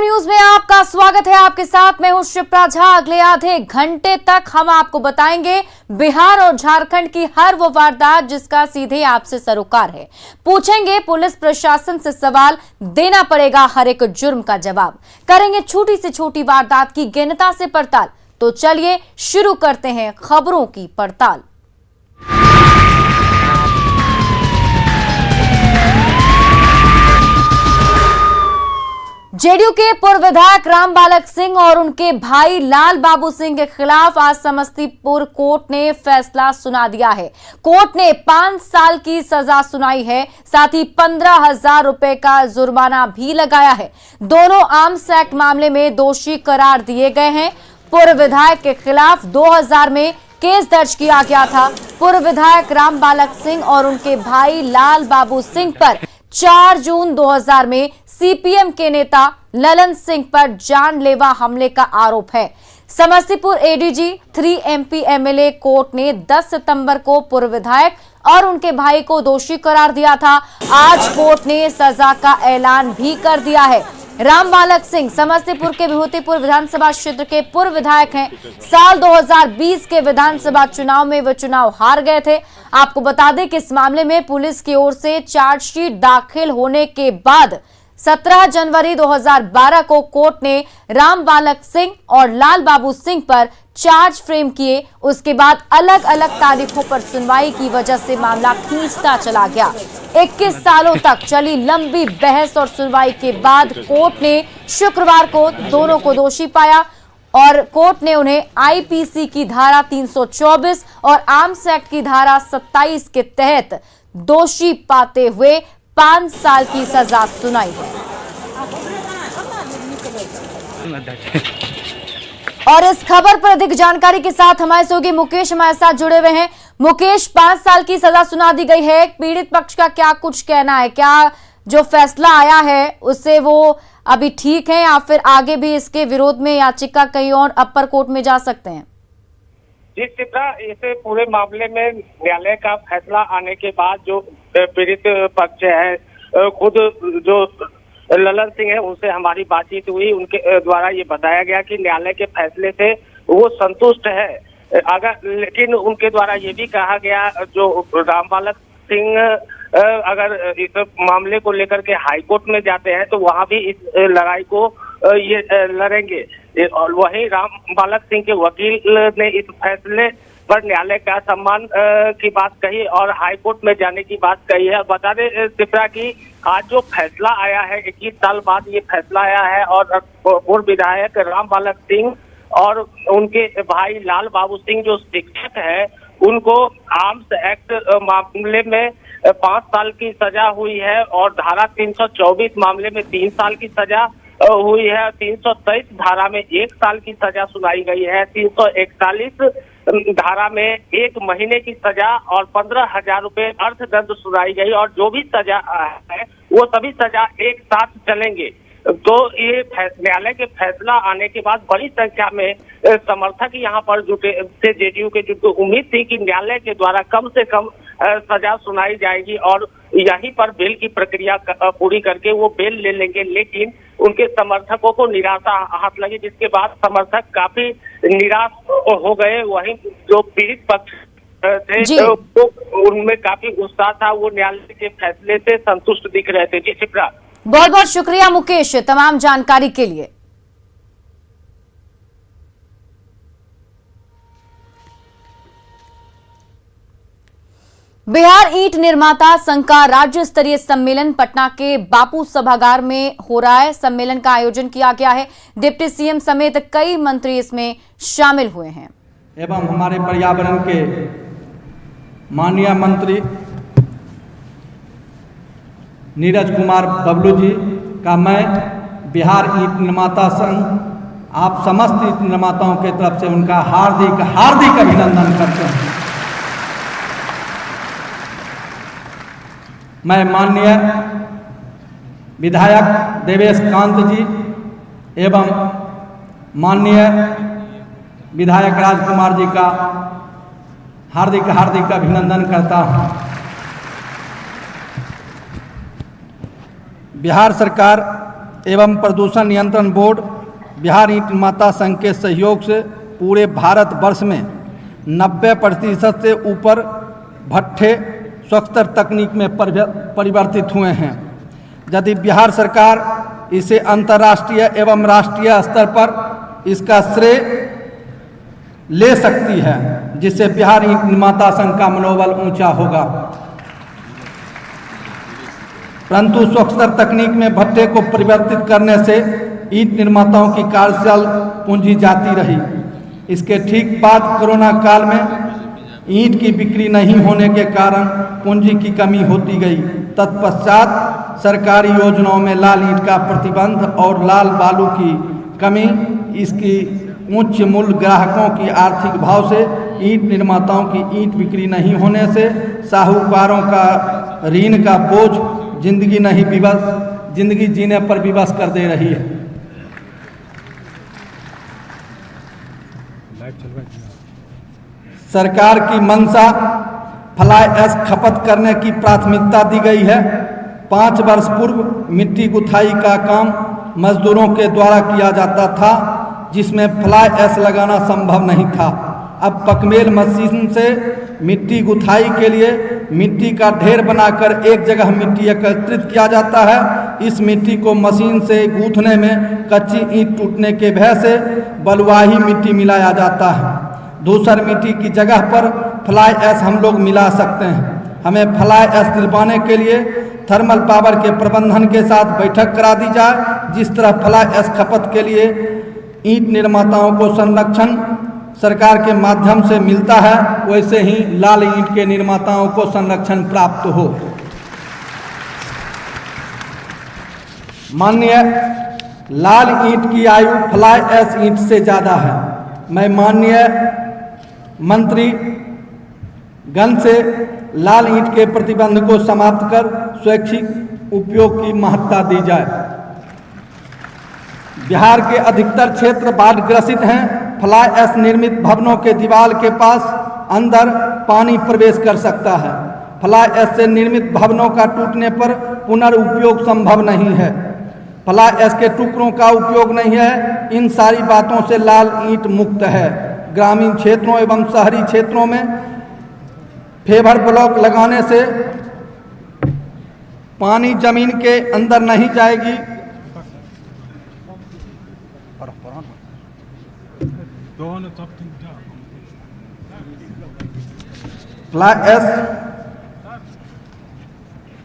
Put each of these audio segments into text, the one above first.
Prime news में आपका स्वागत है। आपके साथ मैं हूं शिप्रा झा। अगले आधे घंटे तक हम आपको बताएंगे बिहार और झारखंड की हर वो वारदात जिसका सीधे आपसे सरोकार है। पूछेंगे पुलिस प्रशासन से सवाल, देना पड़ेगा हर एक जुर्म का जवाब। करेंगे छोटी से छोटी वारदात की गहनता से पड़ताल। तो चलिए शुरू करते हैं खबरों की पड़ताल। जेडीयू के पूर्व विधायक रामबालक सिंह और उनके भाई लाल बाबू सिंह के खिलाफ आज समस्तीपुर कोर्ट ने फैसला सुना दिया है। कोर्ट ने 5 साल की सजा सुनाई है, साथ ही 15,000 रुपए का जुर्माना भी लगाया है। दोनों आर्म्स एक्ट मामले में दोषी करार दिए गए हैं। पूर्व विधायक के खिलाफ 2000 में केस दर्ज किया गया था। पूर्व विधायक रामबालक सिंह और उनके भाई लाल बाबू सिंह पर 4 जून 2000 में सीपीएम के नेता ललन सिंह पर जानलेवा हमले का आरोप है। Samastipur ADG 3 MP MLA court ने 10 सितंबर को पूर्व विधायक और उनके भाई को दोषी करार दिया था। आज कोर्ट ने सजा का ऐलान भी कर दिया है। रामबालक सिंह समस्तीपुर के विभूतिपुर विधानसभा क्षेत्र के पूर्व विधायक हैं। साल 2020 के विधानसभा चुनाव में वे चुनाव हार गए थे। आपको बता दें कि इस मामले में पुलिस की ओर से चार्जशीट दाखिल होने के बाद 17 जनवरी 2012 को कोर्ट ने रामबालक सिंह और लाल बाबू सिंह पर चार्ज फ्रेम किए। उसके बाद अलग अलग तारीखों पर सुनवाई की वजह से मामला खींचता चला गया। 21 सालों तक चली लंबी बहस और सुनवाई के बाद कोर्ट ने शुक्रवार को दोनों को दोषी पाया और कोर्ट ने उन्हें आईपीसी की धारा 324 और आर्म्स एक्ट की धारा 27 के तहत दोषी पाते हुए 5 साल की सजा सुनाई है। और इस खबर पर अधिक जानकारी के साथ हमारे सहयोगी मुकेश हमारे साथ जुड़े हुए हैं। मुकेश, 5 साल की सजा सुना दी गई है। पीड़ित पक्ष का क्या कुछ कहना है? क्या जो फैसला आया है उससे वो अभी ठीक है या फिर आगे भी इसके विरोध में याचिका कहीं और अपर कोर्ट में जा सकते हैं? जी चित्रा, इस पूरे मामले में न्यायालय का फैसला आने के बाद जो पीड़ित पक्ष है, खुद जो ललन सिंह है उनसे हमारी बातचीत हुई। उनके द्वारा ये बताया गया कि न्यायालय के फैसले से वो संतुष्ट है। लेकिन उनके द्वारा ये भी कहा गया जो रामबालक सिंह अगर इस मामले को लेकर के हाईकोर्ट में जाते हैं तो वहां भी इस लड़ाई को ये लड़ेंगे। और वहीं रामबालक सिंह के वकील ने इस फैसले पर न्यायालय का सम्मान की बात कही और हाईकोर्ट में जाने की बात कही है। बता दें चित्रा की आज जो फैसला आया है, 21 साल बाद ये फैसला आया है और पूर्व विधायक रामबालक सिंह और उनके भाई लाल बाबू सिंह जो शिक्षक है उनको आर्म्स एक्ट मामले में 5 साल की सजा हुई है और धारा 324 मामले में 3 साल की सजा हुई है। 323 धारा में 1 साल की सजा सुनाई गई है। 341 धारा में 1 महीने की सजा और 15,000 रुपए अर्थदंड सुनाई गई और जो भी सजा है वो सभी सजा एक साथ चलेंगे। तो ये न्यायालय के फैसला आने के बाद बड़ी संख्या में समर्थक यहाँ पर जुटे थे जेडीयू के, जिनको उम्मीद थी कि न्यायालय के द्वारा कम से कम सजा सुनाई जाएगी और यहीं पर बेल की प्रक्रिया पूरी करके वो बेल ले लेंगे। लेकिन उनके समर्थकों को निराशा हाथ लगी, जिसके बाद समर्थक काफी निराश हो गए। वहीं जो पीड़ित पक्ष थे तो उनमें काफी गुस्सा था, वो न्यायालय के फैसले से संतुष्ट दिख रहे थे। जी शिप्रा, बहुत बहुत शुक्रिया मुकेश तमाम जानकारी के लिए। बिहार ईंट निर्माता संघ का राज्य स्तरीय सम्मेलन पटना के बापू सभागार में हो रहा है। सम्मेलन का आयोजन किया गया है। डिप्टी सीएम समेत कई मंत्री इसमें शामिल हुए हैं। एवं हमारे पर्यावरण के माननीय मंत्री नीरज कुमार बबलू जी का मैं बिहार ईंट निर्माता संघ आप समस्त ईंट निर्माताओं के तरफ से उनका हार्दिक हार्दिक अभिनंदन करते हैं। मैं माननीय विधायक देवेश कांत जी एवं माननीय विधायक राजकुमार जी का हार्दिक हार्दिक अभिनंदन करता हूँ। बिहार सरकार एवं प्रदूषण नियंत्रण बोर्ड, बिहार ईंट निर्माता संघ के सहयोग से पूरे भारतवर्ष में 90% से ऊपर भट्ठे स्वच्छता तकनीक में परिवर्तित हुए हैं। यदि बिहार सरकार इसे अंतर्राष्ट्रीय एवं राष्ट्रीय स्तर पर इसका श्रेय ले सकती है, जिससे बिहार ईंट निर्माता संघ का मनोबल ऊंचा होगा। परंतु स्वच्छता तकनीक में भट्ठे को परिवर्तित करने से ईंट निर्माताओं की कार्यशील पूंजी जाती रही। इसके ठीक बाद कोरोना काल में ईंट की बिक्री नहीं होने के कारण पूंजी की कमी होती गई। तत्पश्चात सरकारी योजनाओं में लाल ईंट का प्रतिबंध और लाल बालू की कमी, इसकी उच्च मूल्य ग्राहकों की आर्थिक भाव से ईंट निर्माताओं की ईंट बिक्री नहीं होने से साहूकारों का ऋण का बोझ जिंदगी जीने पर विवश कर दे रही है। सरकार की मंशा फ्लाई ऐश खपत करने की प्राथमिकता दी गई है। 5 वर्ष पूर्व मिट्टी गुथाई का काम मजदूरों के द्वारा किया जाता था, जिसमें फ्लाई ऐश लगाना संभव नहीं था। अब पकमेल मशीन से मिट्टी गुथाई के लिए मिट्टी का ढेर बनाकर एक जगह मिट्टी एकत्रित किया जाता है। इस मिट्टी को मशीन से गूंथने में कच्ची ईंट टूटने के भय से बलुआही मिट्टी मिलाया जाता है। दूसर मिट्टी की जगह पर फ्लाई ऐश हम लोग मिला सकते हैं। हमें फ्लाई ऐश दिलवाने के लिए थर्मल पावर के प्रबंधन के साथ बैठक करा दी जाए। जिस तरह फ्लाई ऐश खपत के लिए ईंट निर्माताओं को संरक्षण सरकार के माध्यम से मिलता है, वैसे ही लाल ईंट के निर्माताओं को संरक्षण प्राप्त हो। माननीय लाल ईंट की आयु फ्लाई ऐश ईंट से ज़्यादा है। मैं माननीय मंत्री गण से लाल ईंट के प्रतिबंध को समाप्त कर स्वैच्छिक उपयोग की महत्ता दी जाए। बिहार के अधिकतर क्षेत्र बाढ़ ग्रसित हैं। फ्लाई ऐश निर्मित भवनों के दीवार के पास अंदर पानी प्रवेश कर सकता है। फ्लाई ऐश से निर्मित भवनों का टूटने पर पुनर्उपयोग संभव नहीं है। फ्लाई ऐश के टुकड़ों का उपयोग नहीं है। इन सारी बातों से लाल ईंट मुक्त है। ग्रामीण क्षेत्रों एवं शहरी क्षेत्रों में फेवर ब्लॉक लगाने से पानी जमीन के अंदर नहीं जाएगी। फ्लाई ऐश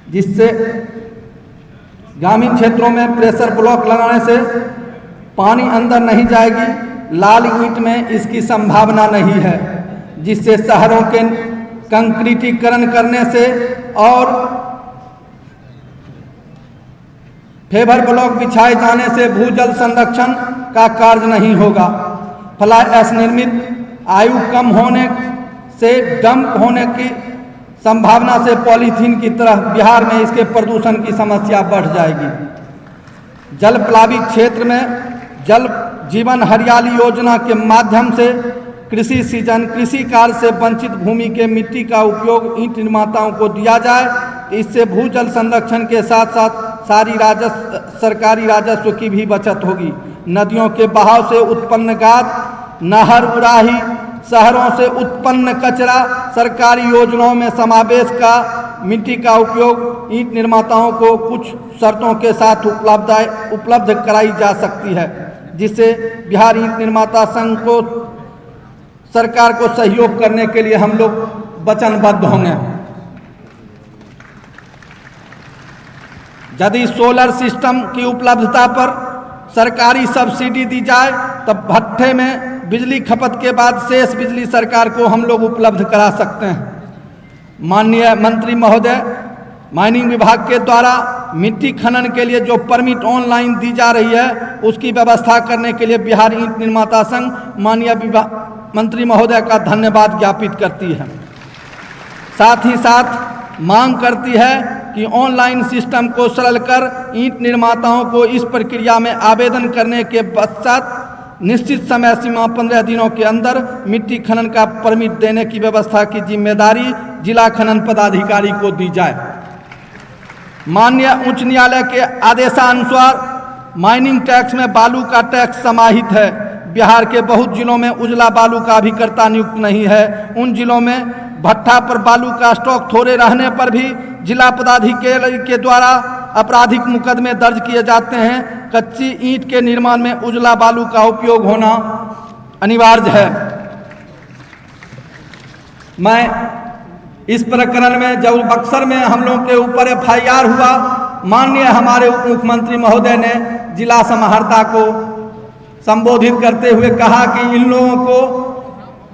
जिससे ग्रामीण क्षेत्रों में प्रेशर ब्लॉक लगाने से पानी अंदर नहीं जाएगी। लाल ईंट में इसकी संभावना नहीं है, जिससे शहरों के कंक्रीटीकरण करने से और फेवर ब्लॉक बिछाए जाने से भूजल संरक्षण का कार्य नहीं होगा। फ्लाई ऐश निर्मित आयु कम होने से डंप होने की संभावना से पॉलीथीन की तरह बिहार में इसके प्रदूषण की समस्या बढ़ जाएगी। जल प्लावित क्षेत्र में जल जीवन हरियाली योजना के माध्यम से कृषि सीजन कृषि कार्य से वंचित भूमि के मिट्टी का उपयोग ईंट निर्माताओं को दिया जाए। इससे भूजल संरक्षण के साथ साथ सरकारी राजस्व की भी बचत होगी। नदियों के बहाव से उत्पन्न गाद, नहर उराही, शहरों से उत्पन्न कचरा, सरकारी योजनाओं में समावेश का मिट्टी का उपयोग ईंट निर्माताओं को कुछ शर्तों के साथ उपलब्ध कराई जा सकती है, जिससे बिहार ईंट निर्माता संघ को सरकार को सहयोग करने के लिए हम लोग वचनबद्ध होंगे। यदि सोलर सिस्टम की उपलब्धता पर सरकारी सब्सिडी दी जाए तब भट्ठे में बिजली खपत के बाद शेष बिजली सरकार को हम लोग उपलब्ध करा सकते हैं। माननीय मंत्री महोदय, माइनिंग विभाग के द्वारा मिट्टी खनन के लिए जो परमिट ऑनलाइन दी जा रही है, उसकी व्यवस्था करने के लिए बिहार ईंट निर्माता संघ माननीय मंत्री महोदय का धन्यवाद ज्ञापित करती है। साथ ही साथ मांग करती है कि ऑनलाइन सिस्टम को सरल कर ईंट निर्माताओं को इस प्रक्रिया में आवेदन करने के पश्चात निश्चित समय सीमा 15 दिनों के अंदर मिट्टी खनन का परमिट देने की व्यवस्था की जिम्मेदारी जिला खनन पदाधिकारी को दी जाए। माननीय उच्च न्यायालय के आदेशानुसार माइनिंग टैक्स में बालू का टैक्स समाहित है। बिहार के बहुत जिलों में उजला बालू का अभिकर्ता नियुक्त नहीं है। उन जिलों में भट्ठा पर बालू का स्टॉक थोड़े रहने पर भी जिला पदाधिकारी के द्वारा आपराधिक मुकदमे दर्ज किए जाते हैं। कच्ची ईंट के निर्माण में उजला बालू का उपयोग होना अनिवार्य है। मैं इस प्रकरण में जब बक्सर में हम लोग के ऊपर FIR हुआ, माननीय हमारे उप मुख्यमंत्री महोदय ने जिला समाहर्ता को संबोधित करते हुए कहा कि इन लोगों को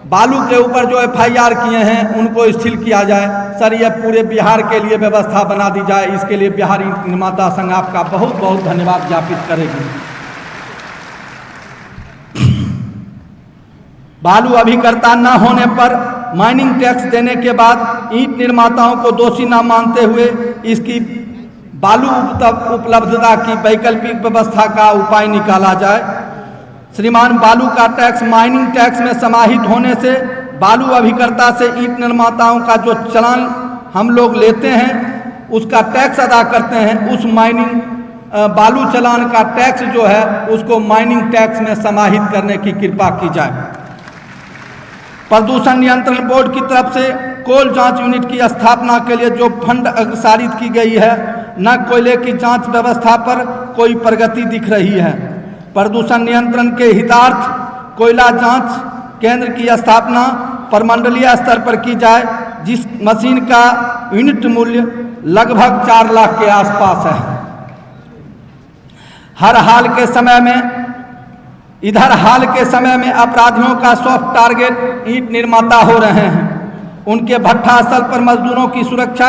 बालू के ऊपर जो FIR किए हैं उनको स्थिर किया जाए। सर, यह पूरे बिहार के लिए व्यवस्था बना दी जाए। इसके लिए बिहार ईंट निर्माता संघ आपका बहुत बहुत धन्यवाद ज्ञापित करेगी। बालू अभिकर्ता न होने पर माइनिंग टैक्स देने के बाद ईंट निर्माताओं को दोषी न मानते हुए इसकी बालू उपलब्धता की वैकल्पिक व्यवस्था का उपाय निकाला जाए। श्रीमान, बालू का टैक्स माइनिंग टैक्स में समाहित होने से बालू अभिकर्ता से ईंट निर्माताओं का जो चालान हम लोग लेते हैं, उसका टैक्स अदा करते हैं, उस माइनिंग बालू चालान का टैक्स जो है उसको माइनिंग टैक्स में समाहित करने की कृपा की जाए। प्रदूषण नियंत्रण बोर्ड की तरफ से कोल जांच यूनिट की स्थापना के लिए जो फंड अग्रसारित की गई है, न कोयले की जांच व्यवस्था पर कोई प्रगति दिख रही है। प्रदूषण नियंत्रण के हितार्थ कोयला जांच केंद्र की स्थापना प्रमंडलीय स्तर पर की जाए, जिस मशीन का यूनिट मूल्य लगभग 4 लाख के आसपास है। हाल के समय में अपराधियों का सॉफ्ट टारगेट ईंट निर्माता हो रहे हैं। उनके भट्ठा स्थल पर मजदूरों की सुरक्षा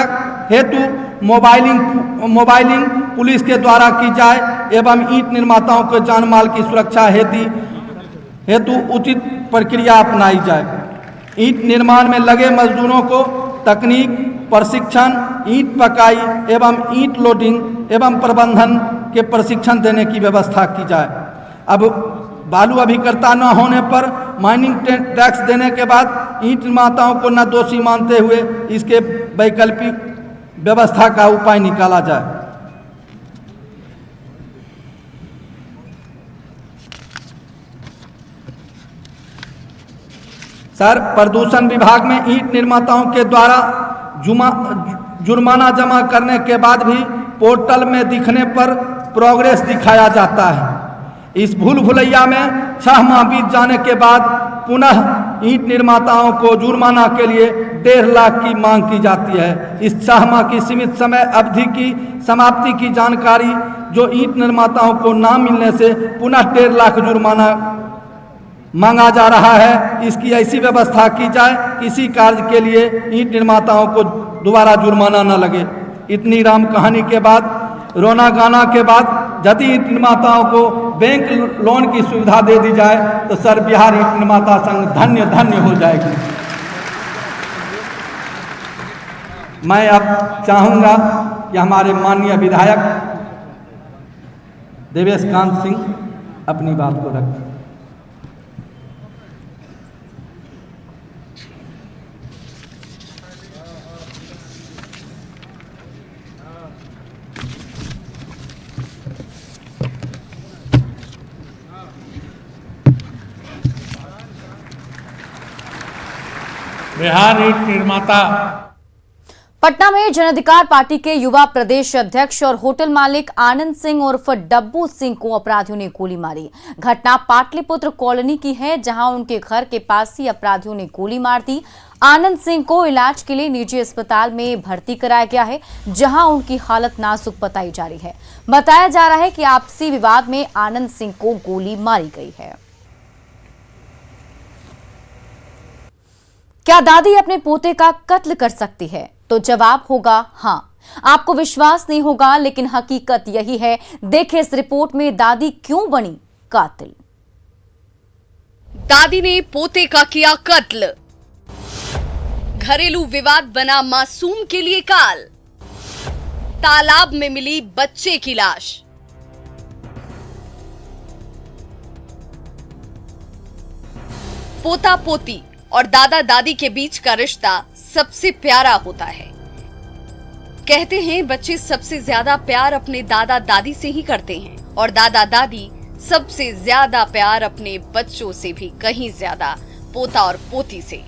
हेतु मोबाइलिंग पुलिस के द्वारा की जाए एवं ईंट निर्माताओं के जान माल की सुरक्षा हेतु उचित प्रक्रिया अपनाई जाए। ईंट निर्माण में लगे मजदूरों को तकनीक, प्रशिक्षण, ईंट पकाई एवं ईंट लोडिंग एवं प्रबंधन के प्रशिक्षण देने की व्यवस्था की जाए। अब बालू अभिकर्ता न होने पर माइनिंग टैक्स देने के बाद ईंट निर्माताओं को न दोषी मानते हुए इसके वैकल्पिक व्यवस्था का उपाय निकाला जाए। सर, प्रदूषण विभाग में ईंट निर्माताओं के द्वारा जुर्माना जमा करने के बाद भी पोर्टल में दिखने पर प्रोग्रेस दिखाया जाता है। इस भूल भुलैया में 6 माह बीत जाने के बाद पुनः ईंट निर्माताओं को जुर्माना के लिए 1.5 लाख की मांग की जाती है। इस 6 माह की सीमित समय अवधि की समाप्ति की जानकारी जो ईंट निर्माताओं को ना मिलने से पुनः 1.5 लाख जुर्माना मांगा जा रहा है। इसकी ऐसी व्यवस्था की जाए किसी कार्य के लिए ईंट निर्माताओं को दोबारा जुर्माना न लगे। इतनी राम कहानी के बाद, रोना गाना के बाद यदि ईंट निर्माताओं को बैंक लोन की सुविधा दे दी जाए तो सर, बिहार ईंट निर्माता संघ धन्य धन्य हो जाएगी। मैं अब चाहूँगा कि हमारे माननीय विधायक देवेश कांत सिंह अपनी बात को रखें। बिहार ईंट निर्माता। पटना में जन अधिकार पार्टी के युवा प्रदेश अध्यक्ष और होटल मालिक आनंद सिंह उर्फ डब्बू सिंह को अपराधियों ने गोली मारी। घटना पाटलिपुत्र कॉलोनी की है, जहां उनके घर के पास ही अपराधियों ने गोली मार दी। आनंद सिंह को इलाज के लिए निजी अस्पताल में भर्ती कराया गया है, जहां उनकी हालत नाजुक बताई जा रही है। बताया जा रहा है कि आपसी विवाद में आनंद सिंह को गोली मारी गई है। क्या दादी अपने पोते का कत्ल कर सकती है? तो जवाब होगा हां। आपको विश्वास नहीं होगा, लेकिन हकीकत यही है। देखिए इस रिपोर्ट में दादी क्यों बनी कातिल। दादी ने पोते का किया कत्ल, घरेलू विवाद बना मासूम के लिए काल, तालाब में मिली बच्चे की लाश। पोता पोती और दादा दादी के बीच का रिश्ता सबसे प्यारा होता है। कहते हैं बच्चे सबसे ज्यादा प्यार अपने दादा दादी से ही करते हैं और दादा दादी सबसे ज्यादा प्यार अपने बच्चों से भी कहीं ज्यादा पोता और पोती से।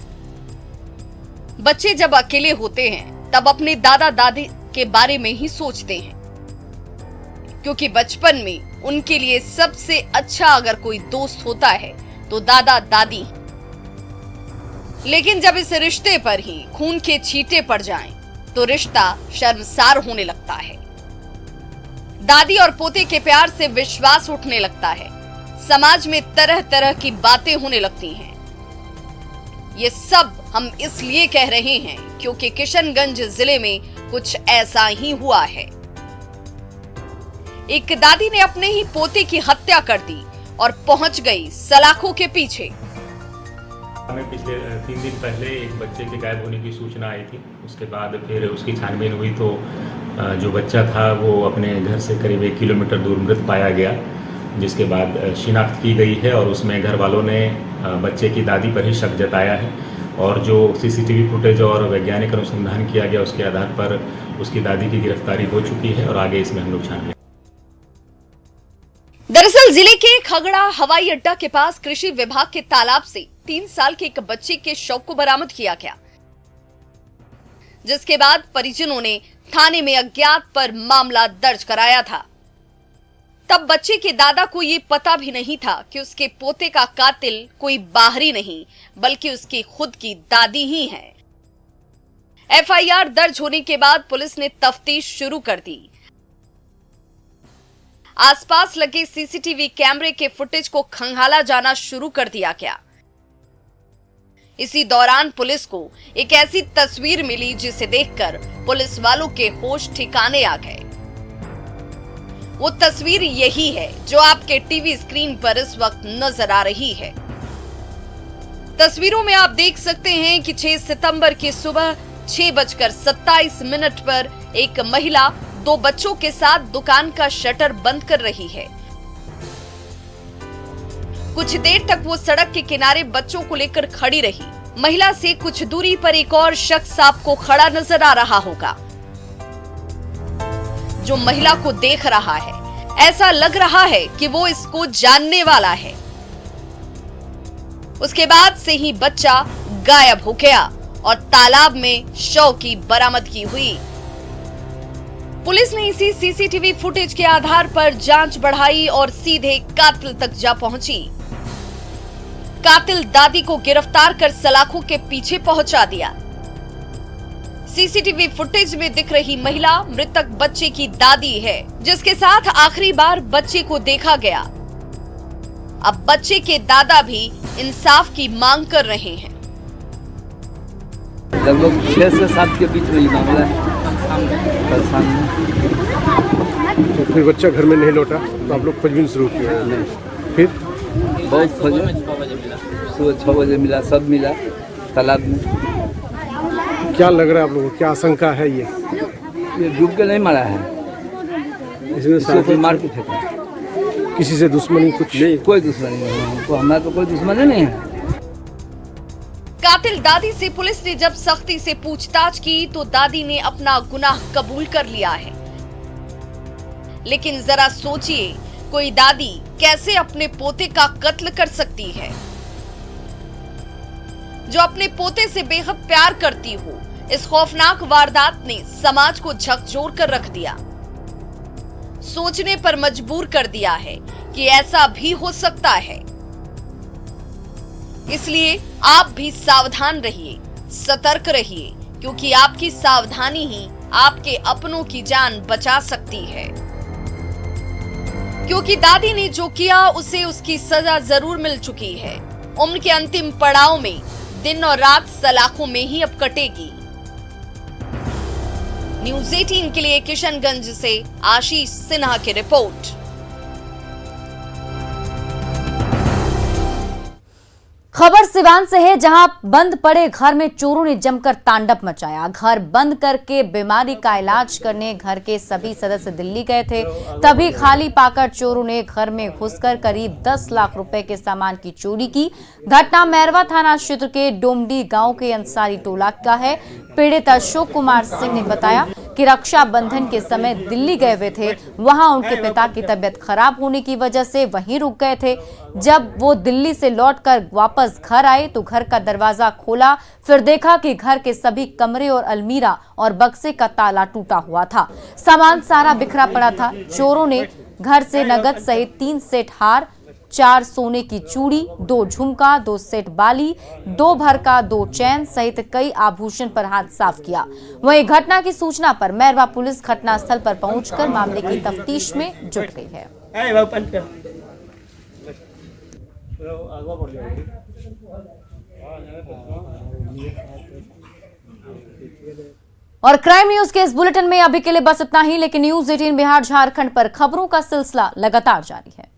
बच्चे जब अकेले होते हैं तब अपने दादा दादी के बारे में ही सोचते हैं, क्योंकि बचपन में उनके लिए सबसे अच्छा अगर कोई दोस्त होता है तो दादा दादी। लेकिन जब इस रिश्ते पर ही खून के छींटे पड़ जाएं, तो रिश्ता शर्मसार होने लगता है। दादी और पोते के प्यार से विश्वास उठने लगता है। समाज में तरह तरह की बातें होने लगती हैं। ये सब हम इसलिए कह रहे हैं क्योंकि किशनगंज जिले में कुछ ऐसा ही हुआ है। एक दादी ने अपने ही पोते की हत्या कर दी और पहुंच गई सलाखों के पीछे। हमें पिछले 3 दिन पहले एक बच्चे के गायब होने की सूचना आई थी। उसके बाद फिर उसकी छानबीन हुई तो जो बच्चा था वो अपने घर से करीब 1 किलोमीटर दूर मृत पाया गया, जिसके बाद शिनाख्त की गई है और उसमें घर वालों ने बच्चे की दादी पर ही शक जताया है। और जो सीसीटीवी फुटेज और वैज्ञानिक अनुसंधान किया गया उसके आधार पर उसकी दादी की गिरफ्तारी हो चुकी है और आगे इसमें हम लोग छानबीन। दरअसल जिले के खगड़ा हवाई अड्डा के पास कृषि विभाग के तालाब से 3 साल के एक बच्चे के शव को बरामद किया गया, जिसके बाद परिजनों ने थाने में अज्ञात पर मामला दर्ज कराया था। तब बच्चे के दादा को ये पता भी नहीं था कि उसके पोते का कातिल कोई बाहरी नहीं बल्कि उसकी खुद की दादी ही है। एफआईआर दर्ज होने के बाद पुलिस ने तफ्तीश शुरू कर दी। आसपास लगे सीसीटीवी कैमरे के फुटेज को खंगाला जाना शुरू कर दिया गया। इसी दौरान पुलिस को एक ऐसी तस्वीर मिली जिसे देखकर पुलिस वालों के होश ठिकाने आ गए। वो तस्वीर यही है जो आपके टीवी स्क्रीन पर इस वक्त नजर आ रही है। तस्वीरों में आप देख सकते हैं कि 6 सितंबर की सुबह 6:27 पर एक महिला 2 बच्चों के साथ दुकान का शटर बंद कर रही है। कुछ देर तक वो सड़क के किनारे बच्चों को लेकर खड़ी रही। महिला से कुछ दूरी पर एक और शख्स आपको खड़ा नजर आ रहा होगा, जो महिला को देख रहा है। ऐसा लग रहा है कि वो इसको जानने वाला है। उसके बाद से ही बच्चा गायब हो गया और तालाब में शव की बरामदगी हुई। पुलिस ने इसी सीसीटीवी फुटेज के आधार पर जांच बढ़ाई और सीधे कातिल तक जा पहुंची। कातिल दादी को गिरफ्तार कर सलाखों के पीछे पहुंचा दिया। सीसीटीवी फुटेज में दिख रही महिला मृतक बच्चे की दादी है, जिसके साथ आखिरी बार बच्चे को देखा गया। अब बच्चे के दादा भी इंसाफ की मांग कर रहे हैं। लगभग 6 से 7 के बीच में ये मामला है। तो फिर बच्चा घर में नहीं लौटा तो आप लोग खोजबीन शुरू किया? नहीं, फिर बहुत खोजे। सुबह 6 बजे मिला, सब मिला तालाब में। क्या लग रहा है आप लोगों को, क्या आशंका है? ये डूब के नहीं मारा है, इसमें कोई मार के फेंका। किसी से दुश्मनी कुछ नहीं? कोई दुश्मनी नहीं है हमको, हमारा तो कोई दुश्मनी नहीं है। कातिल दादी से पुलिस ने जब सख्ती से पूछताछ की तो दादी ने अपना गुनाह कबूल कर लिया है। लेकिन जरा सोचिए, कोई दादी कैसे अपने पोते का कत्ल कर सकती है, जो अपने पोते से बेहद प्यार करती हो। इस खौफनाक वारदात ने समाज को झकझोर कर रख दिया, सोचने पर मजबूर कर दिया है कि ऐसा भी हो सकता है। इसलिए आप भी सावधान रहिए, सतर्क रहिए, क्योंकि आपकी सावधानी ही आपके अपनों की जान बचा सकती है। क्योंकि दादी ने जो किया उसे उसकी सजा जरूर मिल चुकी है। उम्र के अंतिम पड़ाव में दिन और रात सलाखों में ही अब कटेगी। न्यूज़ 18 के लिए किशनगंज से आशीष सिन्हा की रिपोर्ट। खबर सिवान से है, जहां बंद पड़े घर में चोरों ने जमकर तांडव मचाया। घर बंद करके बीमारी का इलाज करने घर के सभी सदस्य दिल्ली गए थे, तभी खाली पाकर चोरों ने घर में घुसकर करीब 10 लाख रुपए के सामान की चोरी की। घटना मैरवा थाना क्षेत्र के डोमडी गांव के अंसारी टोला का है। पीड़ित अशोक कुमार सिंह ने बताया कि रक्षाबंधन के समय दिल्ली गए हुए थे। वहां उनके पिता की तबीयत खराब होने की वजह से वहीं रुक गए थे। जब वो दिल्ली से लौटकर वापस घर आए तो घर का दरवाजा खोला, फिर देखा कि घर के सभी कमरे और अलमीरा और बक्से का ताला टूटा हुआ था। सामान सारा बिखरा पड़ा था। चोरों ने घर से नगद सहित 3 सेट हार, 4 सोने की चूड़ी, 2 झुमका, 2 सेट बाली, 2 भर का 2 चैन सहित कई आभूषण पर हाथ साफ किया। वहीं घटना की सूचना पर मैरवा पुलिस घटनास्थल पर पहुंचकर मामले की तफ्तीश में जुट गई है। और क्राइम न्यूज के इस बुलेटिन में अभी के लिए बस इतना ही, लेकिन न्यूज 18 बिहार झारखंड पर खबरों का सिलसिला लगातार जारी है।